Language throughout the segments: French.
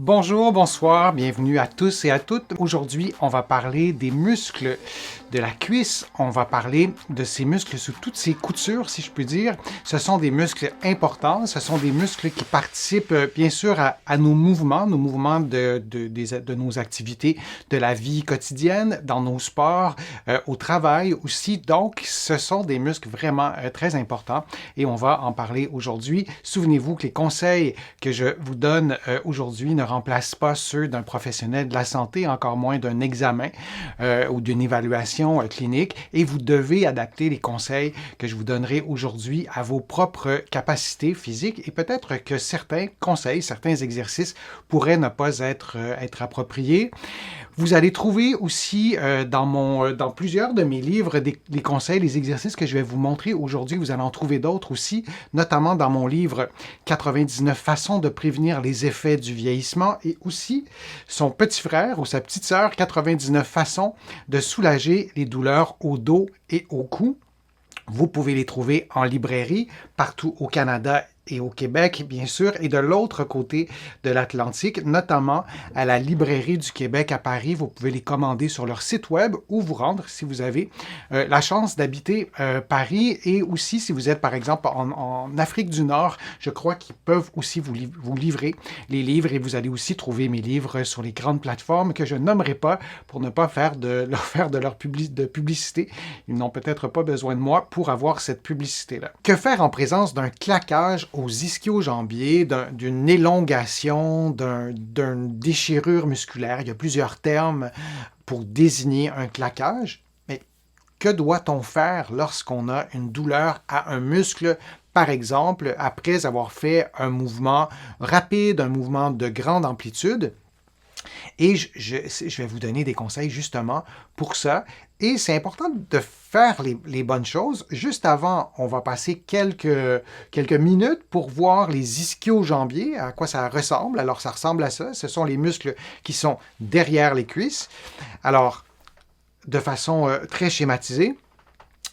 Bonjour, bonsoir, bienvenue à tous et à toutes. Aujourd'hui, on va parler des muscles de la cuisse. On va parler de ces muscles sous toutes ces coutures, si je puis dire. Ce sont des muscles importants. Ce sont des muscles qui participent, bien sûr, à nos mouvements de nos activités de la vie quotidienne, dans nos sports, au travail aussi. Donc, ce sont des muscles vraiment très importants et on va en parler aujourd'hui. Souvenez-vous que les conseils que je vous donne aujourd'hui ne remplacent pas ceux d'un professionnel de la santé, encore moins d'un examen ou d'une évaluation clinique, et vous devez adapter les conseils que je vous donnerai aujourd'hui à vos propres capacités physiques, et peut-être que certains conseils, certains exercices pourraient ne pas être appropriés. Vous allez trouver aussi dans plusieurs de mes livres les conseils, les exercices que je vais vous montrer aujourd'hui. Vous allez en trouver d'autres aussi, notamment dans mon livre 99 façons de prévenir les effets du vieillissement et aussi son petit frère ou sa petite sœur 99 façons de soulager les douleurs au dos et au cou. Vous pouvez les trouver en librairie partout au Canada et au Québec, bien sûr, et de l'autre côté de l'Atlantique, notamment à la Librairie du Québec à Paris. Vous pouvez les commander sur leur site web ou vous rendre si vous avez la chance d'habiter Paris, et aussi si vous êtes par exemple en Afrique du Nord, je crois qu'ils peuvent aussi vous livrer les livres, et vous allez aussi trouver mes livres sur les grandes plateformes que je nommerai pas pour ne pas faire de leur publicité. Ils n'ont peut-être pas besoin de moi pour avoir cette publicité-là. Que faire en présence d'un claquage aux ischio-jambiers, d'une élongation, d'une déchirure musculaire? Il y a plusieurs termes pour désigner un claquage. Mais que doit-on faire lorsqu'on a une douleur à un muscle, par exemple, après avoir fait un mouvement rapide, un mouvement de grande amplitude? Et je vais vous donner des conseils justement pour ça. Et c'est important de faire les bonnes choses. Juste avant, on va passer quelques minutes pour voir les ischio-jambiers, à quoi ça ressemble. Alors, ça ressemble à ça. Ce sont les muscles qui sont derrière les cuisses. Alors, de façon très schématisée,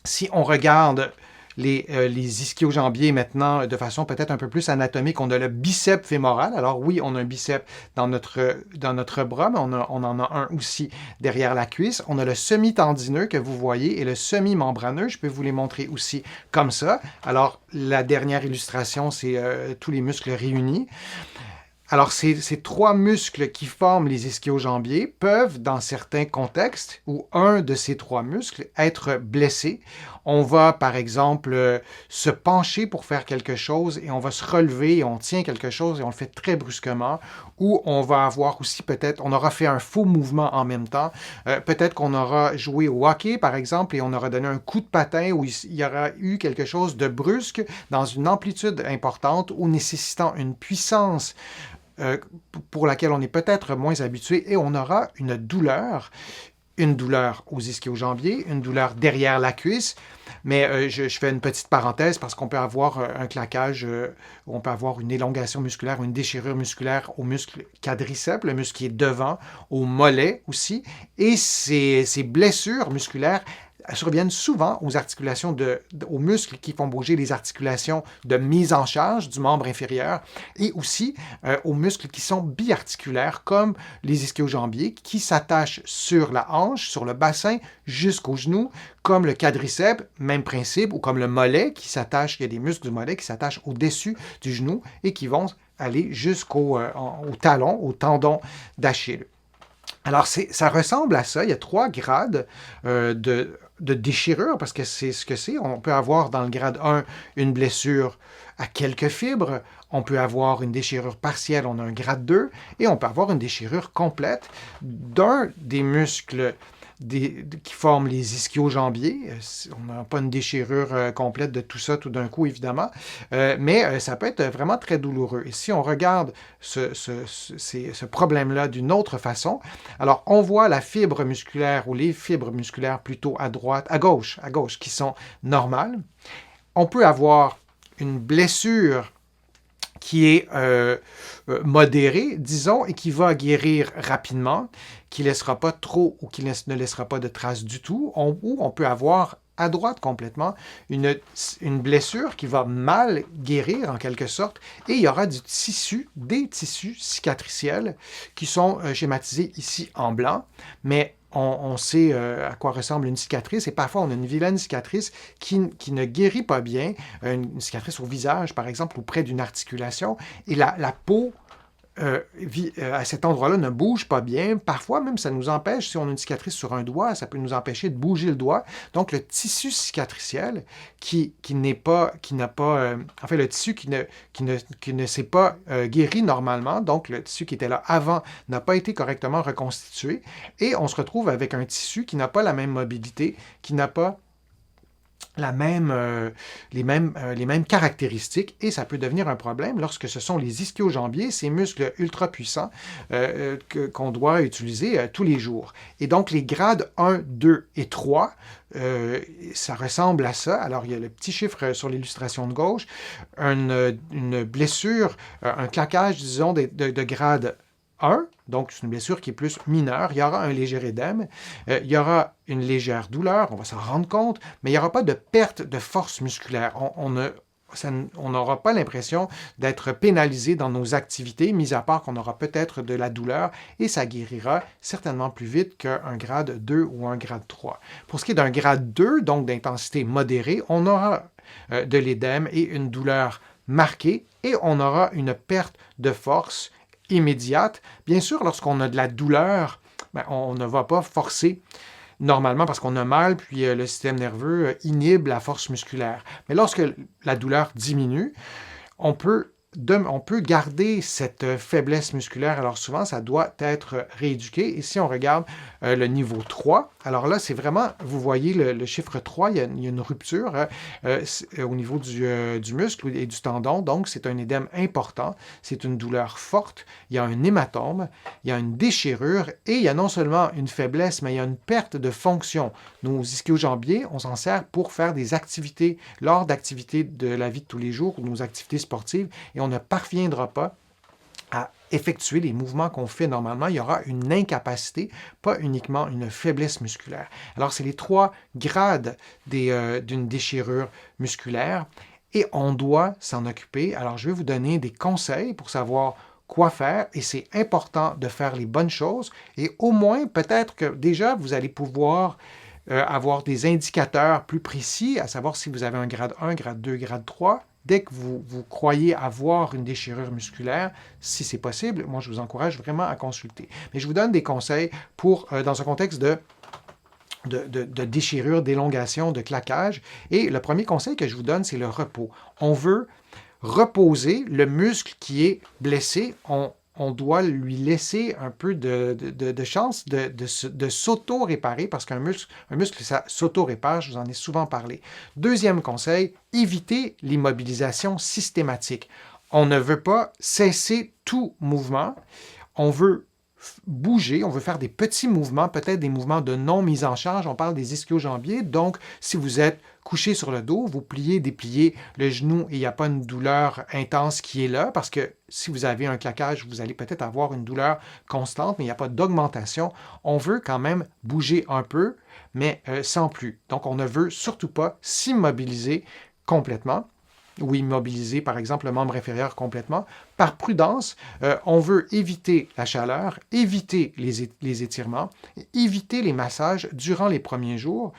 si on regarde les ischio-jambiers maintenant de façon peut-être un peu plus anatomique, on a le biceps fémoral. Alors oui, on a un biceps dans notre bras, mais on en a un aussi derrière la cuisse. On a le semi-tendineux que vous voyez et le semi-membraneux. Je peux vous les montrer aussi comme ça. Alors, la dernière illustration, c'est tous les muscles réunis. Alors, ces trois muscles qui forment les ischio-jambiers peuvent, dans certains contextes, où un de ces trois muscles être blessé. On va, par exemple, se pencher pour faire quelque chose et on va se relever et on tient quelque chose et on le fait très brusquement. Ou on va avoir aussi peut-être, on aura fait un faux mouvement en même temps. Peut-être qu'on aura joué au hockey, par exemple, et on aura donné un coup de patin où il y aura eu quelque chose de brusque dans une amplitude importante ou nécessitant une puissance pour laquelle on est peut-être moins habitué, et on aura une douleur aux ischio-jambiers, une douleur derrière la cuisse. Mais je fais une petite parenthèse parce qu'on peut avoir un claquage, on peut avoir une élongation musculaire ou une déchirure musculaire au muscle quadriceps, le muscle qui est devant, au mollet aussi. Et ces blessures musculaires surviennent souvent aux articulations aux muscles qui font bouger les articulations de mise en charge du membre inférieur, et aussi aux muscles qui sont biarticulaires comme les ischio-jambiers qui s'attachent sur la hanche, sur le bassin jusqu'au genou, comme le quadriceps, même principe, ou comme le mollet qui s'attache, il y a des muscles du mollet qui s'attachent au-dessus du genou et qui vont aller jusqu'au talon, au tendon d'Achille. Alors, ça ressemble à ça. Il y a 3 grades de déchirure, parce que c'est ce que c'est. On peut avoir dans le grade 1 une blessure à quelques fibres. On peut avoir une déchirure partielle, on a un grade 2. Et on peut avoir une déchirure complète d'un des muscles qui forment les ischio-jambiers. On n'a pas une déchirure complète de tout ça tout d'un coup, évidemment, mais ça peut être vraiment très douloureux. Et si on regarde ce problème-là d'une autre façon, alors on voit la fibre musculaire ou les fibres musculaires plutôt à gauche, qui sont normales. On peut avoir une blessure qui est modéré, disons, et qui va guérir rapidement, qui ne laissera pas trop ou qui ne laissera pas de traces du tout, ou on peut avoir à droite complètement, une blessure qui va mal guérir en quelque sorte, et il y aura des tissus cicatriciels qui sont schématisés ici en blanc, mais on sait à quoi ressemble une cicatrice et parfois on a une vilaine cicatrice qui ne guérit pas bien, une cicatrice au visage par exemple ou près d'une articulation, et la peau à cet endroit-là ne bouge pas bien. Parfois même, ça nous empêche, si on a une cicatrice sur un doigt, ça peut nous empêcher de bouger le doigt. Donc, le tissu cicatriciel n'a pas, enfin, le tissu qui ne s'est pas guéri normalement, donc le tissu qui était là avant n'a pas été correctement reconstitué, et on se retrouve avec un tissu qui n'a pas la même mobilité, qui n'a pas les mêmes caractéristiques, et ça peut devenir un problème lorsque ce sont les ischio-jambiers, ces muscles ultra puissants qu'on doit utiliser tous les jours. Et donc les grades 1, 2 et 3, ça ressemble à ça. Alors il y a le petit chiffre sur l'illustration de gauche, une blessure, un claquage, disons, de grade 1, donc c'est une blessure qui est plus mineure, il y aura un léger édème, il y aura une légère douleur, on va s'en rendre compte, mais il n'y aura pas de perte de force musculaire. On n'aura pas l'impression d'être pénalisé dans nos activités, mis à part qu'on aura peut-être de la douleur, et ça guérira certainement plus vite qu'un grade 2 ou un grade 3. Pour ce qui est d'un grade 2, donc d'intensité modérée, on aura de l'édème et une douleur marquée, et on aura une perte de force immédiate. Bien sûr, lorsqu'on a de la douleur, on ne va pas forcer normalement parce qu'on a mal, puis le système nerveux inhibe la force musculaire. Mais lorsque la douleur diminue, on peut garder cette faiblesse musculaire. Alors souvent, ça doit être rééduqué. Et si on regarde le niveau 3, alors là, c'est vraiment, vous voyez le chiffre 3, il y a une rupture au niveau du muscle et du tendon. Donc, c'est un édème important. C'est une douleur forte. Il y a un hématome, il y a une déchirure et il y a non seulement une faiblesse, mais il y a une perte de fonction. Nos ischio-jambiers, on s'en sert pour faire des activités, lors d'activités de la vie de tous les jours, nos activités sportives, et on ne parviendra pas à effectuer les mouvements qu'on fait normalement. Il y aura une incapacité, pas uniquement une faiblesse musculaire. Alors, c'est les 3 grades d'une déchirure musculaire et on doit s'en occuper. Alors, je vais vous donner des conseils pour savoir quoi faire, et c'est important de faire les bonnes choses, et au moins, peut-être que déjà, vous allez pouvoir avoir des indicateurs plus précis, à savoir si vous avez un grade 1, grade 2, grade 3. Dès que vous croyez avoir une déchirure musculaire, si c'est possible, moi je vous encourage vraiment à consulter. Mais je vous donne des conseils pour, dans un contexte de déchirure, d'élongation, de claquage. Et le premier conseil que je vous donne, c'est le repos. On veut reposer le muscle qui est blessé. On doit lui laisser un peu de chance de s'auto-réparer, parce qu'un muscle, ça s'auto-répare, je vous en ai souvent parlé. Deuxième conseil, éviter l'immobilisation systématique. On ne veut pas cesser tout mouvement, on veut bouger, on veut faire des petits mouvements, peut-être des mouvements de non-mise en charge. On parle des ischio-jambiers. Donc, si vous êtes couché sur le dos, vous pliez, dépliez le genou et il n'y a pas une douleur intense qui est là, parce que si vous avez un claquage, vous allez peut-être avoir une douleur constante, mais il n'y a pas d'augmentation. On veut quand même bouger un peu, mais sans plus. Donc, on ne veut surtout pas s'immobiliser complètement, ou immobiliser, par exemple, le membre inférieur complètement. Par prudence, on veut éviter la chaleur, éviter les étirements, éviter les massages durant les premiers jours.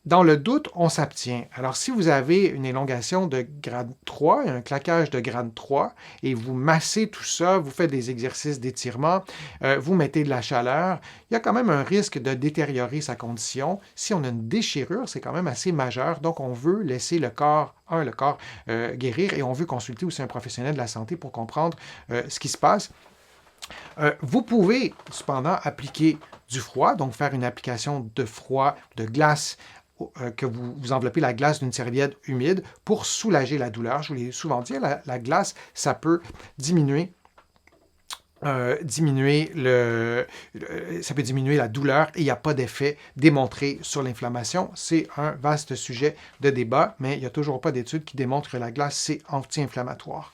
Dans le doute, on s'abstient. Alors, si vous avez une élongation de grade 3, un claquage de grade 3, et vous massez tout ça, vous faites des exercices d'étirement, vous mettez de la chaleur, il y a quand même un risque de détériorer sa condition. Si on a une déchirure, c'est quand même assez majeur, donc on veut laisser le corps guérir, et on veut consulter aussi un professionnel de la santé pour comprendre ce qui se passe. Vous pouvez cependant appliquer du froid, donc faire une application de froid, de glace, que vous enveloppez la glace d'une serviette humide pour soulager la douleur. Je vous l'ai souvent dit, la glace, ça peut diminuer ça peut diminuer la douleur, et il n'y a pas d'effet démontré sur l'inflammation. C'est un vaste sujet de débat, mais il n'y a toujours pas d'études qui démontrent que la glace, c'est anti-inflammatoire.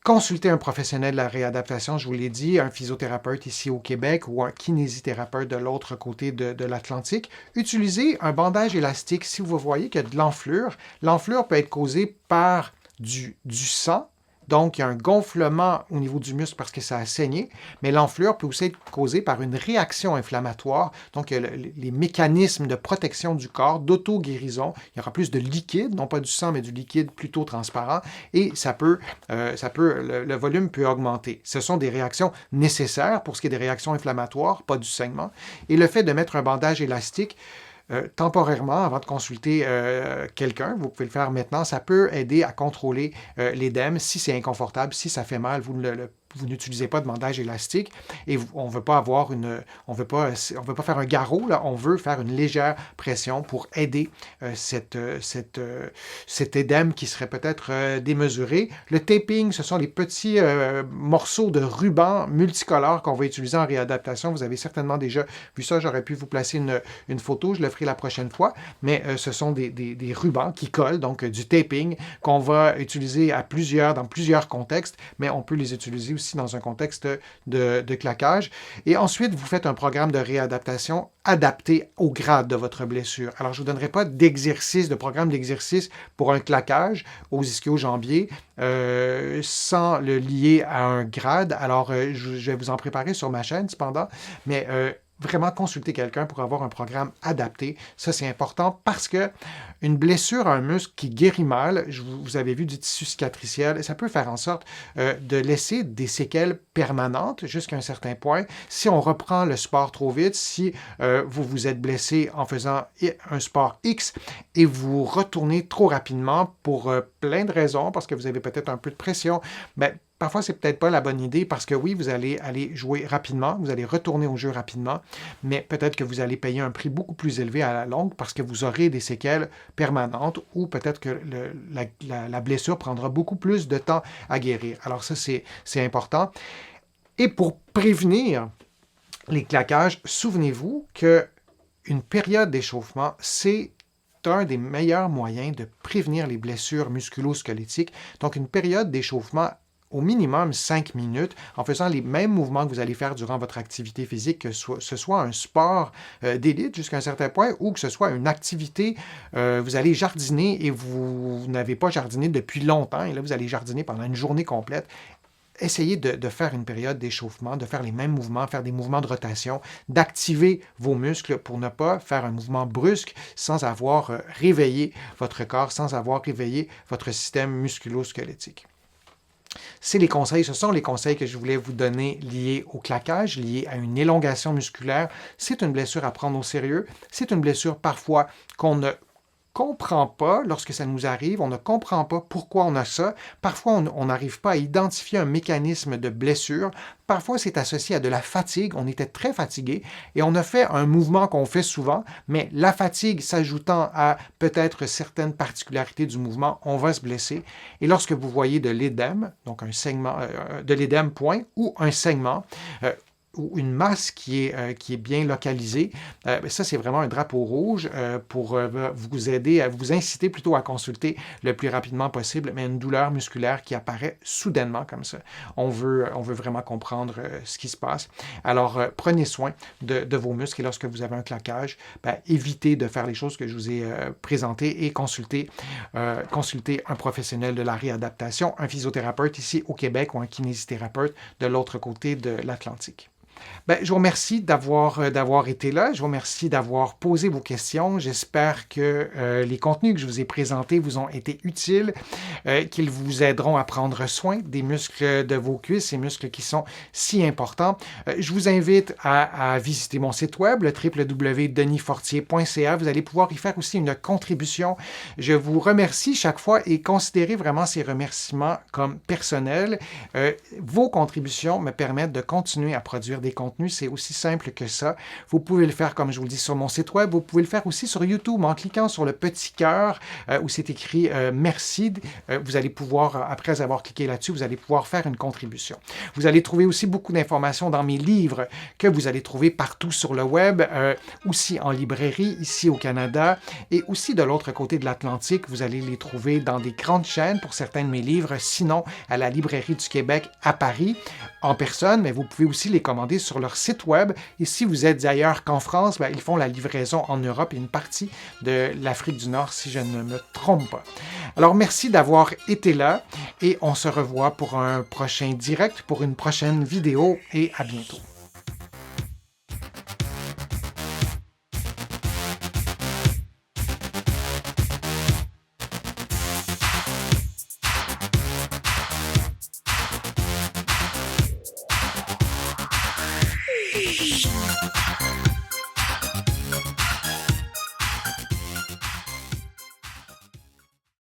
Consultez un professionnel de la réadaptation, je vous l'ai dit, un physiothérapeute ici au Québec ou un kinésithérapeute de l'autre côté de l'Atlantique. Utilisez un bandage élastique si vous voyez qu'il y a de l'enflure. L'enflure peut être causée par du sang. Donc, il y a un gonflement au niveau du muscle parce que ça a saigné, mais l'enflure peut aussi être causée par une réaction inflammatoire. Donc, les mécanismes de protection du corps, d'auto-guérison, il y aura plus de liquide, non pas du sang, mais du liquide plutôt transparent, et le volume peut augmenter. Ce sont des réactions nécessaires pour ce qui est des réactions inflammatoires, pas du saignement. Et le fait de mettre un bandage élastique, temporairement, avant de consulter quelqu'un, vous pouvez le faire maintenant, ça peut aider à contrôler l'édème si c'est inconfortable, si ça fait mal, vous n'utilisez pas de bandage élastique et on veut pas faire un garrot, là, on veut faire une légère pression pour aider cet édème qui serait peut-être démesuré. Le taping, ce sont les petits morceaux de ruban multicolores qu'on va utiliser en réadaptation. Vous avez certainement déjà vu ça, j'aurais pu vous placer une photo, je le ferai la prochaine fois, mais ce sont des rubans qui collent, donc du taping qu'on va utiliser dans plusieurs contextes, mais on peut les utiliser aussi dans un contexte de claquage. Et ensuite, vous faites un programme de réadaptation adapté au grade de votre blessure. Alors, je ne vous donnerai pas de programme d'exercice pour un claquage aux ischio-jambiers sans le lier à un grade. Alors, je vais vous en préparer sur ma chaîne, cependant, mais vraiment consulter quelqu'un pour avoir un programme adapté. Ça, c'est important parce que une blessure à un muscle qui guérit mal, vous avez vu du tissu cicatriciel, ça peut faire en sorte de laisser des séquelles permanentes jusqu'à un certain point. Si on reprend le sport trop vite, si vous vous êtes blessé en faisant un sport X et vous retournez trop rapidement pour plein de raisons, parce que vous avez peut-être un peu de pression, bien, parfois, c'est peut-être pas la bonne idée parce que oui, vous allez aller jouer rapidement, vous allez retourner au jeu rapidement, mais peut-être que vous allez payer un prix beaucoup plus élevé à la longue parce que vous aurez des séquelles permanentes ou peut-être que la blessure prendra beaucoup plus de temps à guérir. Alors ça, c'est important. Et pour prévenir les claquages, souvenez-vous qu'une période d'échauffement, c'est un des meilleurs moyens de prévenir les blessures musculo-squelettiques. Donc, une période d'échauffement au minimum 5 minutes en faisant les mêmes mouvements que vous allez faire durant votre activité physique, que ce soit un sport d'élite jusqu'à un certain point ou que ce soit une activité, vous allez jardiner et vous n'avez pas jardiné depuis longtemps et là vous allez jardiner pendant une journée complète. Essayez de faire une période d'échauffement, de faire les mêmes mouvements, faire des mouvements de rotation, d'activer vos muscles pour ne pas faire un mouvement brusque sans avoir réveillé votre corps, sans avoir réveillé votre système musculo-squelettique. Ce sont les conseils que je voulais vous donner liés au claquage, liés à une élongation musculaire. C'est une blessure à prendre au sérieux. C'est une blessure parfois qu'on ne comprend pas lorsque ça nous arrive, on ne comprend pas pourquoi on a ça. Parfois, on n'arrive pas à identifier un mécanisme de blessure. Parfois, c'est associé à de la fatigue. On était très fatigué et on a fait un mouvement qu'on fait souvent, mais la fatigue s'ajoutant à peut-être certaines particularités du mouvement, on va se blesser. Et lorsque vous voyez de l'édème, donc un saignement, de l'édème point ou un saignement, ou une masse qui est bien localisée, ça, c'est vraiment un drapeau rouge pour vous aider, vous inciter plutôt à consulter le plus rapidement possible, mais une douleur musculaire qui apparaît soudainement comme ça. On veut vraiment comprendre ce qui se passe. Alors, prenez soin de vos muscles et lorsque vous avez un claquage, évitez de faire les choses que je vous ai présentées et consultez un professionnel de la réadaptation, un physiothérapeute ici au Québec ou un kinésithérapeute de l'autre côté de l'Atlantique. Je vous remercie d'avoir été là. Je vous remercie d'avoir posé vos questions. J'espère que les contenus que je vous ai présentés vous ont été utiles, qu'ils vous aideront à prendre soin des muscles de vos cuisses, ces muscles qui sont si importants. Je vous invite à visiter mon site web, le www.denisfortier.ca. Vous allez pouvoir y faire aussi une contribution. Je vous remercie chaque fois et considérez vraiment ces remerciements comme personnels. Vos contributions me permettent de continuer à produire des des contenus. C'est aussi simple que ça. Vous pouvez le faire, comme je vous le dis, sur mon site web. Vous pouvez le faire aussi sur YouTube en cliquant sur le petit cœur où c'est écrit « Merci ». Vous allez pouvoir, après avoir cliqué là-dessus, vous allez pouvoir faire une contribution. Vous allez trouver aussi beaucoup d'informations dans mes livres que vous allez trouver partout sur le web, aussi en librairie, ici au Canada, et aussi de l'autre côté de l'Atlantique. Vous allez les trouver dans des grandes chaînes pour certains de mes livres, sinon à la Librairie du Québec à Paris, en personne, mais vous pouvez aussi les commander sur leur site web. Et si vous êtes ailleurs qu'en France, ben, ils font la livraison en Europe et une partie de l'Afrique du Nord, si je ne me trompe pas. Alors, merci d'avoir été là et on se revoit pour un prochain direct, pour une prochaine vidéo et à bientôt.